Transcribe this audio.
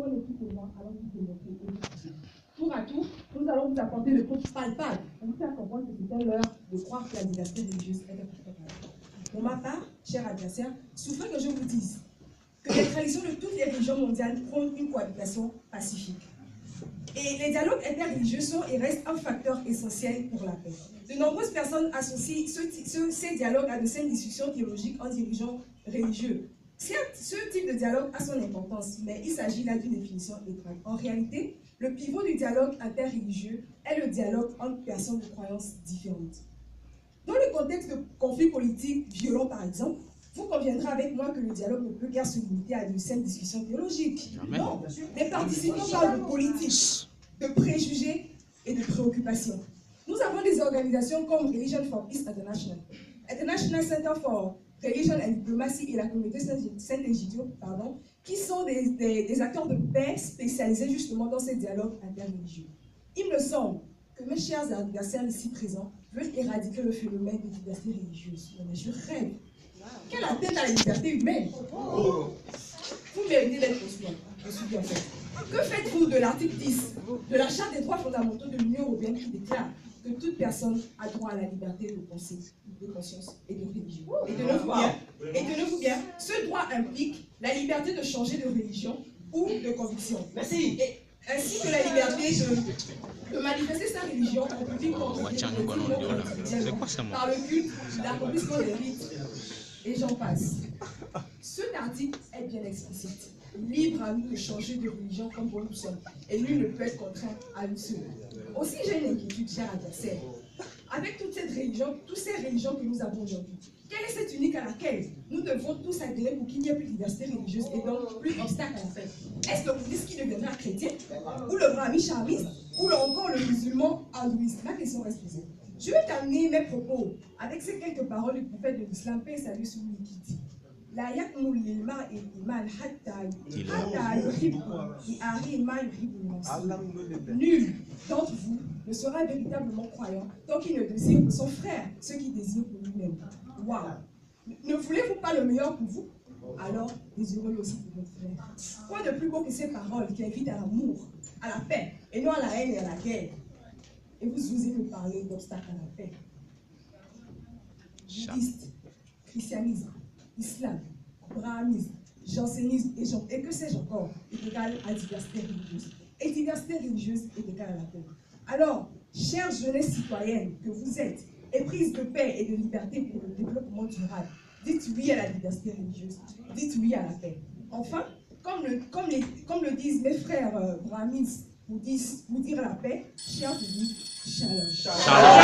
mon équipe et moi allons vous démontrer et vous prouver. Tour à tour, nous allons vous apporter le preuves palpables pour vous faire comprendre que c'était l'heure de croire que la diversité religieuse est importante. Pour ma part, chers adversaires, souffrez que je vous dise que les traditions de toutes les religions mondiales prônent une cohabitation pacifique. Et les dialogues interreligieux sont et restent un facteur essentiel pour la paix. De nombreuses personnes associent ces dialogues à de saines discussions théologiques en dirigeants religieux. Certes, ce type de dialogue a son importance, mais il s'agit là d'une définition étroite. En réalité, le pivot du dialogue interreligieux est le dialogue entre personnes de croyances différentes. Dans le contexte de conflits politiques violents, par exemple, vous conviendrez avec moi que le dialogue ne peut guère se limiter à de saines discussions théologiques. Non, les participants parlent de politique, de préjugés et de préoccupations. Nous avons des organisations comme Religion for Peace International, International Center for Religion and Diplomacy et la communauté Saint-Egidio, qui sont des acteurs de paix spécialisés justement dans ces dialogues interreligieux. Il me semble que mes chers adversaires ici présents veulent éradiquer le phénomène de diversité religieuse. Mais je rêve. Quelle atteinte à la liberté humaine? Vous méritez d'être poursuivi. Je suis bien fait. Que faites-vous de l'article 10 de la Charte des droits fondamentaux de l'Union européenne qui déclare que toute personne a droit à la liberté de pensée, de conscience et de religion? Et tenez-vous bien, ce droit implique la liberté de changer de religion ou de conviction. Merci. Ainsi que la liberté de manifester sa religion en public par le culte, l'accomplissement des rites, et j'en passe. Cet article est bien explicite. Libre à nous de changer de religion comme bon nous sommes, et nul ne peut être contraint à une seule. Aussi, j'ai une inquiétude, cher adversaire. Avec toutes ces religions que nous avons aujourd'hui, quelle est cette unique à laquelle nous devons tous adhérer pour qu'il n'y ait plus de diversité religieuse et donc plus d'obstacles à la paix? Est-ce le bouddhiste qui deviendra chrétien, ou le brahmin-charmiste, ou encore le musulman hindouiste? Ma question reste posée. Je vais terminer mes propos avec ces quelques paroles du prophète de l'islam, paix et salut sur lui, qui dit: La yakmul lilma et iman hatta yuhibbu li ari ma yuhibbu. Nul d'entre vous ne sera véritablement croyant tant qu'il ne désire pour son frère ce qu'il désire pour lui-même. Waouh! Ne voulez-vous pas le meilleur pour vous? Alors désirez-le aussi pour votre frère. Quoi de plus beau que ces paroles qui invitent à l'amour, à la paix, et non à la haine et à la guerre? Et vous osez me parler d'obstacles à la paix? Bouddhiste, christianisme, islam, brahmanisme, jansénisme et que sais-je encore est égal à diversité religieuse. Et diversité religieuse est égale à la paix. Alors, chère jeunesse citoyenne que vous êtes, éprise de paix et de liberté pour le développement durable, dites oui à la diversité religieuse, dites oui à la paix. Enfin, comme le disent mes frères brahmins, vous dire la paix, cher public, shalom.